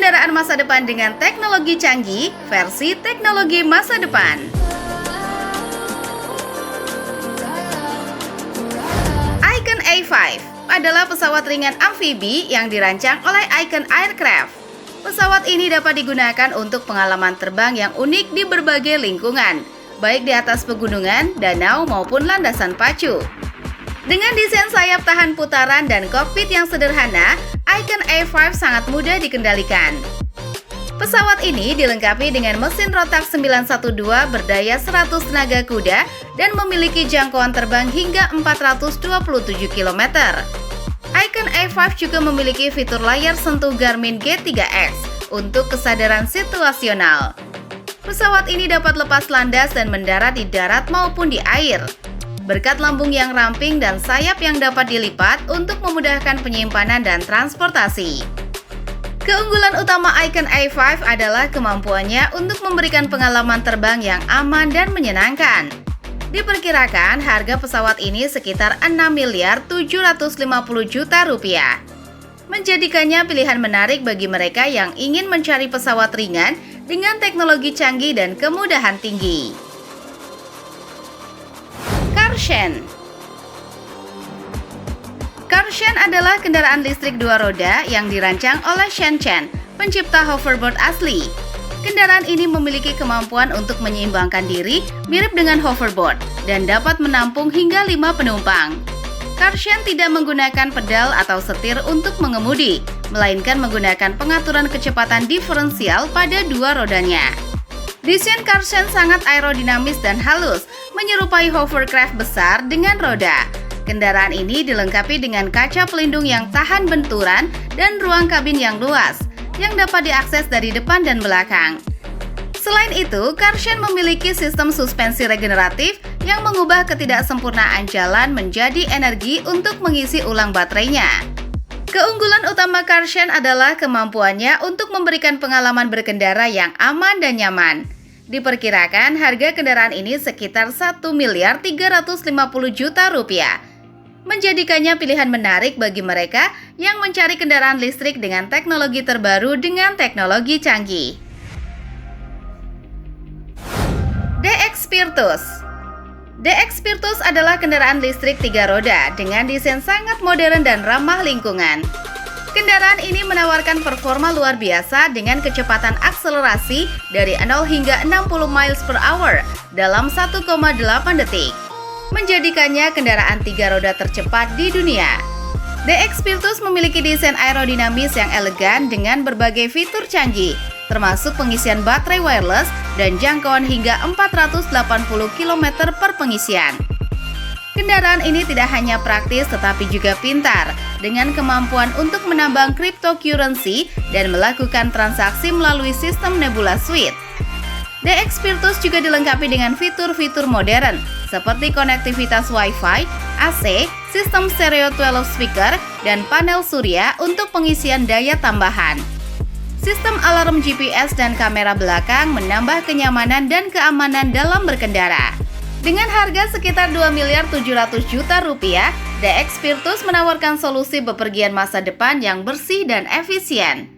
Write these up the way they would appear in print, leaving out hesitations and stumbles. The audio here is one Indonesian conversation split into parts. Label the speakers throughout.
Speaker 1: kendaraan masa depan dengan teknologi canggih versi teknologi masa depan. Icon A5 adalah pesawat ringan amfibi yang dirancang oleh Icon Aircraft. Pesawat ini dapat digunakan untuk pengalaman terbang yang unik di berbagai lingkungan, baik di atas pegunungan, danau, maupun landasan pacu. Dengan desain sayap tahan putaran dan kokpit yang sederhana, Icon A5 sangat mudah dikendalikan. Pesawat ini dilengkapi dengan mesin rotak 912 berdaya 100 tenaga kuda dan memiliki jangkauan terbang hingga 427 km. Icon A5 juga memiliki fitur layar sentuh Garmin G3X untuk kesadaran situasional. Pesawat ini dapat lepas landas dan mendarat di darat maupun di air. Berkat lambung yang ramping dan sayap yang dapat dilipat untuk memudahkan penyimpanan dan transportasi. Keunggulan utama Icon A5 adalah kemampuannya untuk memberikan pengalaman terbang yang aman dan menyenangkan. Diperkirakan harga pesawat ini sekitar 6.750 juta rupiah. Menjadikannya pilihan menarik bagi mereka yang ingin mencari pesawat ringan dengan teknologi canggih dan kemudahan tinggi. Carshan. Carshan adalah kendaraan listrik dua roda yang dirancang oleh Shen Chen, pencipta hoverboard asli. Kendaraan ini memiliki kemampuan untuk menyeimbangkan diri mirip dengan hoverboard dan dapat menampung hingga 5 penumpang. Carshan tidak menggunakan pedal atau setir untuk mengemudi, melainkan menggunakan pengaturan kecepatan diferensial pada dua rodanya. Desain Carshan sangat aerodinamis dan halus, menyerupai hovercraft besar dengan roda. Kendaraan ini dilengkapi dengan kaca pelindung yang tahan benturan dan ruang kabin yang luas, yang dapat diakses dari depan dan belakang. Selain itu, Carshan memiliki sistem suspensi regeneratif yang mengubah ketidaksempurnaan jalan menjadi energi untuk mengisi ulang baterainya. Keunggulan utama Carshan adalah kemampuannya untuk memberikan pengalaman berkendara yang aman dan nyaman. Diperkirakan harga kendaraan ini sekitar 1.350 juta rupiah. Menjadikannya pilihan menarik bagi mereka yang mencari kendaraan listrik dengan teknologi terbaru dengan teknologi canggih. DX Virtus. DX Virtus adalah kendaraan listrik 3 roda dengan desain sangat modern dan ramah lingkungan. Kendaraan ini menawarkan performa luar biasa dengan kecepatan akselerasi dari 0 hingga 60 miles per hour dalam 1,8 detik. Menjadikannya kendaraan 3 roda tercepat di dunia. DX Virtus memiliki desain aerodinamis yang elegan dengan berbagai fitur canggih, termasuk pengisian baterai wireless dan jangkauan hingga 480 km per pengisian. Kendaraan ini tidak hanya praktis tetapi juga pintar, dengan kemampuan untuk menambang cryptocurrency dan melakukan transaksi melalui sistem Nebula Suite. DX Virtus juga dilengkapi dengan fitur-fitur modern seperti konektivitas Wi-Fi, AC, sistem stereo 12 speaker, dan panel surya untuk pengisian daya tambahan. Sistem alarm GPS dan kamera belakang menambah kenyamanan dan keamanan dalam berkendara. Dengan harga sekitar 2.700 juta rupiah, DX Virtus menawarkan solusi bepergian masa depan yang bersih dan efisien.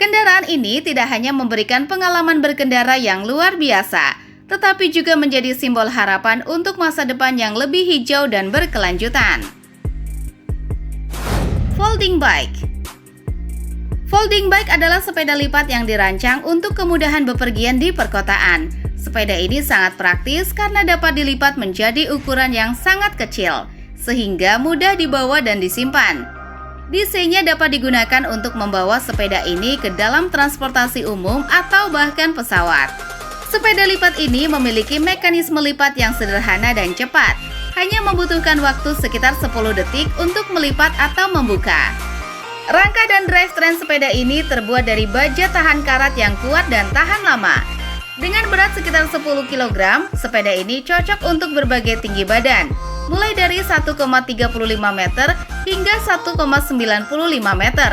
Speaker 1: Kendaraan ini tidak hanya memberikan pengalaman berkendara yang luar biasa, tetapi juga menjadi simbol harapan untuk masa depan yang lebih hijau dan berkelanjutan. Folding Bike. Folding Bike adalah sepeda lipat yang dirancang untuk kemudahan bepergian di perkotaan. Sepeda ini sangat praktis karena dapat dilipat menjadi ukuran yang sangat kecil, sehingga mudah dibawa dan disimpan. Desainnya dapat digunakan untuk membawa sepeda ini ke dalam transportasi umum atau bahkan pesawat. Sepeda lipat ini memiliki mekanisme lipat yang sederhana dan cepat, hanya membutuhkan waktu sekitar 10 detik untuk melipat atau membuka. Rangka dan drivetrain sepeda ini terbuat dari baja tahan karat yang kuat dan tahan lama. Dengan berat sekitar 10 kg, sepeda ini cocok untuk berbagai tinggi badan, mulai dari 1,35 meter hingga 1,95 meter.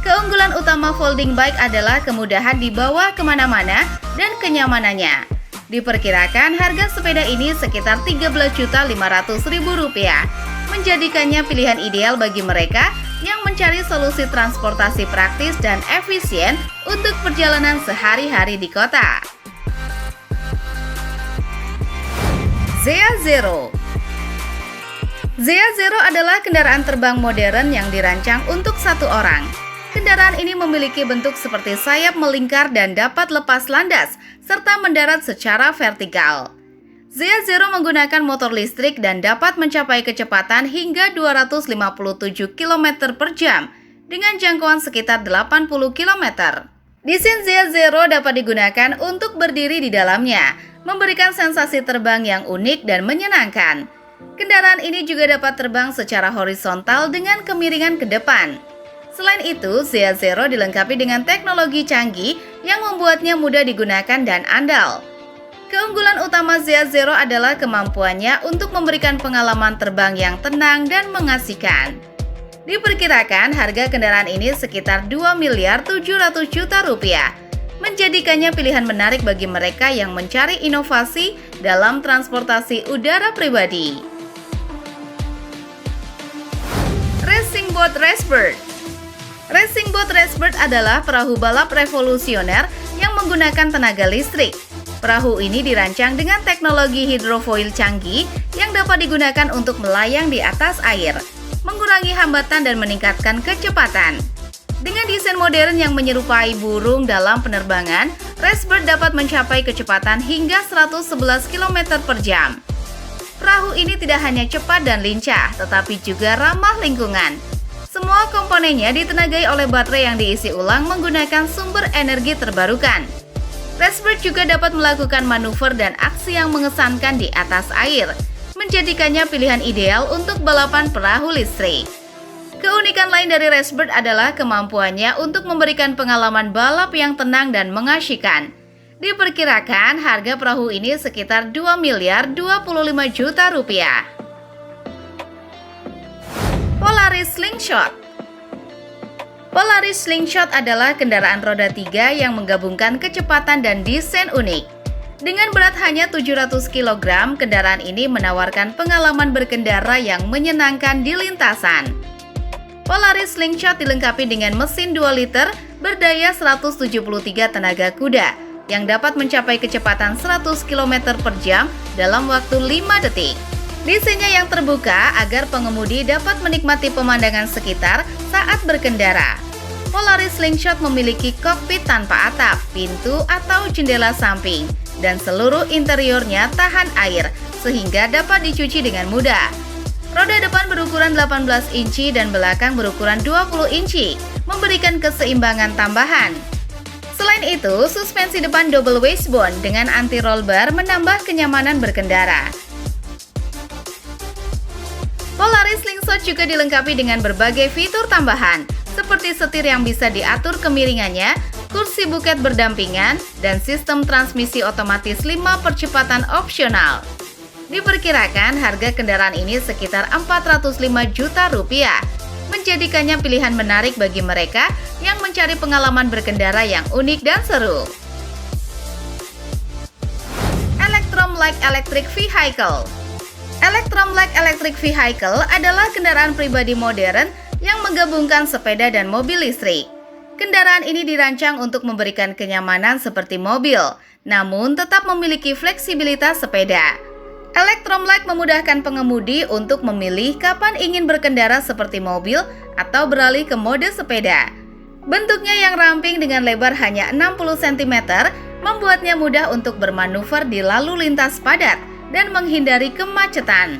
Speaker 1: Keunggulan utama folding bike adalah kemudahan dibawa kemana-mana dan kenyamanannya. Diperkirakan harga sepeda ini sekitar Rp13.500.000, menjadikannya pilihan ideal bagi mereka yang mencari mencari solusi transportasi praktis dan efisien untuk perjalanan sehari-hari di kota. Zea Zero. Zea Zero adalah kendaraan terbang modern yang dirancang untuk satu orang. Kendaraan ini memiliki bentuk seperti sayap melingkar dan dapat lepas landas, serta mendarat secara vertikal. Zea Zero menggunakan motor listrik dan dapat mencapai kecepatan hingga 257 km per jam dengan jangkauan sekitar 80 km. Desain Zea Zero dapat digunakan untuk berdiri di dalamnya, memberikan sensasi terbang yang unik dan menyenangkan. Kendaraan ini juga dapat terbang secara horizontal dengan kemiringan ke depan. Selain itu, Zea Zero dilengkapi dengan teknologi canggih yang membuatnya mudah digunakan dan andal. Keunggulan utama Zea Zero adalah kemampuannya untuk memberikan pengalaman terbang yang tenang dan mengasihkan. Diperkirakan harga kendaraan ini sekitar 2.700 juta rupiah, menjadikannya pilihan menarik bagi mereka yang mencari inovasi dalam transportasi udara pribadi. Racing Boat Racebird. Racing Boat Racebird adalah perahu balap revolusioner yang menggunakan tenaga listrik. Perahu ini dirancang dengan teknologi hidrofoil canggih yang dapat digunakan untuk melayang di atas air, mengurangi hambatan dan meningkatkan kecepatan. Dengan desain modern yang menyerupai burung dalam penerbangan, Racebird dapat mencapai kecepatan hingga 111 km per jam. Perahu ini tidak hanya cepat dan lincah, tetapi juga ramah lingkungan. Semua komponennya ditenagai oleh baterai yang diisi ulang menggunakan sumber energi terbarukan. Racebird juga dapat melakukan manuver dan aksi yang mengesankan di atas air, menjadikannya pilihan ideal untuk balapan perahu listrik. Keunikan lain dari Racebird adalah kemampuannya untuk memberikan pengalaman balap yang tenang dan mengasyikkan. Diperkirakan harga perahu ini sekitar 2.025 juta rupiah. Polaris Slingshot. Polaris Slingshot adalah kendaraan roda 3 yang menggabungkan kecepatan dan desain unik. Dengan berat hanya 700 kg, kendaraan ini menawarkan pengalaman berkendara yang menyenangkan di lintasan. Polaris Slingshot dilengkapi dengan mesin 2 liter berdaya 173 tenaga kuda yang dapat mencapai kecepatan 100 km per jam dalam waktu 5 detik. Desainnya yang terbuka agar pengemudi dapat menikmati pemandangan sekitar saat berkendara. Polaris Slingshot memiliki kokpit tanpa atap, pintu atau jendela samping, dan seluruh interiornya tahan air sehingga dapat dicuci dengan mudah. Roda depan berukuran 18 inci dan belakang berukuran 20 inci, memberikan keseimbangan tambahan. Selain itu, suspensi depan double wishbone dengan anti-roll bar menambah kenyamanan berkendara. Polaris Slingshot juga dilengkapi dengan berbagai fitur tambahan, seperti setir yang bisa diatur kemiringannya, kursi buket berdampingan, dan sistem transmisi otomatis 5 percepatan opsional. Diperkirakan harga kendaraan ini sekitar 405 juta rupiah, menjadikannya pilihan menarik bagi mereka yang mencari pengalaman berkendara yang unik dan seru. Electrum Light Electric Vehicle. Electrum Light Electric Vehicle adalah kendaraan pribadi modern yang menggabungkan sepeda dan mobil listrik. Kendaraan ini dirancang untuk memberikan kenyamanan seperti mobil, namun tetap memiliki fleksibilitas sepeda. Electrum Light memudahkan pengemudi untuk memilih kapan ingin berkendara seperti mobil atau beralih ke mode sepeda. Bentuknya yang ramping dengan lebar hanya 60 cm membuatnya mudah untuk bermanuver di lalu lintas padat dan menghindari kemacetan.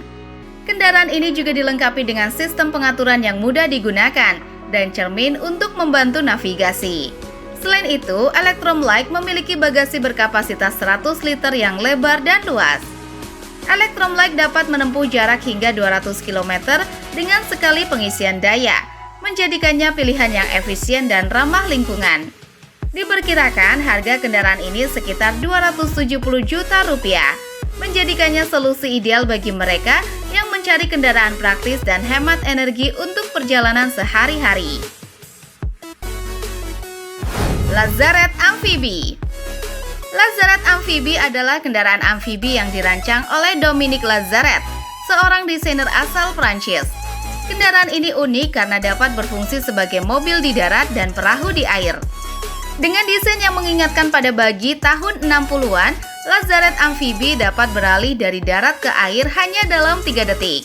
Speaker 1: Kendaraan ini juga dilengkapi dengan sistem pengaturan yang mudah digunakan dan cermin untuk membantu navigasi. Selain itu, Electrum Light memiliki bagasi berkapasitas 100 liter yang lebar dan luas. Electrum Light dapat menempuh jarak hingga 200 km dengan sekali pengisian daya, menjadikannya pilihan yang efisien dan ramah lingkungan. Diperkirakan harga kendaraan ini sekitar 270 juta rupiah, menjadikannya solusi ideal bagi mereka yang mencari kendaraan praktis dan hemat energi untuk perjalanan sehari-hari. Lazaret Amfibi. Lazaret Amfibi adalah kendaraan amfibi yang dirancang oleh Dominique Lazaret, seorang desainer asal Prancis. Kendaraan ini unik karena dapat berfungsi sebagai mobil di darat dan perahu di air. Dengan desain yang mengingatkan pada buggy tahun 60-an, Lazaret Amfibi dapat beralih dari darat ke air hanya dalam 3 detik.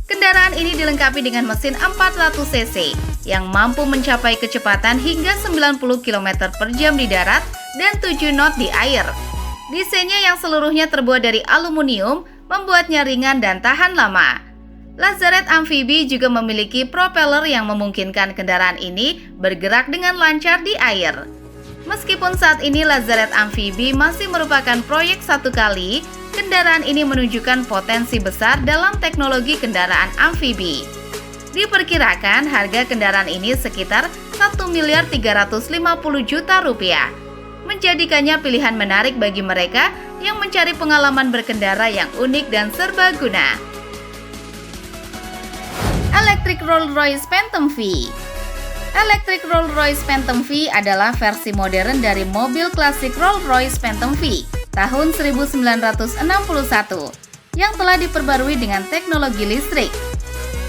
Speaker 1: Kendaraan ini dilengkapi dengan mesin 400 cc yang mampu mencapai kecepatan hingga 90 km per jam di darat dan 7 knot di air. Desainnya yang seluruhnya terbuat dari aluminium membuatnya ringan dan tahan lama. Lazaret Amfibi juga memiliki propeller yang memungkinkan kendaraan ini bergerak dengan lancar di air. Meskipun saat ini Lazaret Amfibi masih merupakan proyek satu kali, kendaraan ini menunjukkan potensi besar dalam teknologi kendaraan amfibi. Diperkirakan harga kendaraan ini sekitar 1.350 juta rupiah, menjadikannya pilihan menarik bagi mereka yang mencari pengalaman berkendara yang unik dan serbaguna. Electric Rolls-Royce Phantom V. Electric Rolls-Royce Phantom V adalah versi modern dari mobil klasik Rolls-Royce Phantom V tahun 1961 yang telah diperbarui dengan teknologi listrik.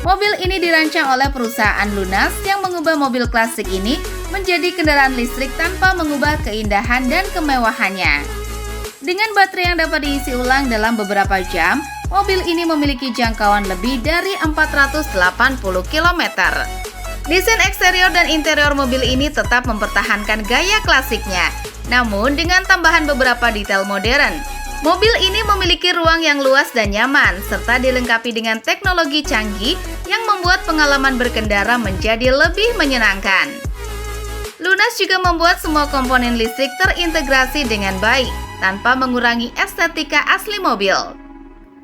Speaker 1: Mobil ini dirancang oleh perusahaan Lunas yang mengubah mobil klasik ini menjadi kendaraan listrik tanpa mengubah keindahan dan kemewahannya. Dengan baterai yang dapat diisi ulang dalam beberapa jam, mobil ini memiliki jangkauan lebih dari 480 km. Desain eksterior dan interior mobil ini tetap mempertahankan gaya klasiknya, namun dengan tambahan beberapa detail modern. Mobil ini memiliki ruang yang luas dan nyaman, serta dilengkapi dengan teknologi canggih yang membuat pengalaman berkendara menjadi lebih menyenangkan. Lunas juga membuat semua komponen listrik terintegrasi dengan baik, tanpa mengurangi estetika asli mobil.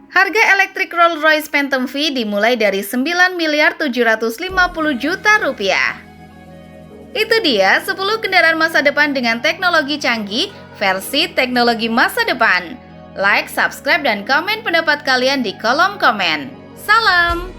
Speaker 1: Harga elektrik Rolls-Royce Phantom V dimulai dari 9.750 juta rupiah. Itu dia 10 kendaraan masa depan dengan teknologi canggih versi teknologi masa depan. Like, subscribe, dan komen pendapat kalian di kolom komen. Salam!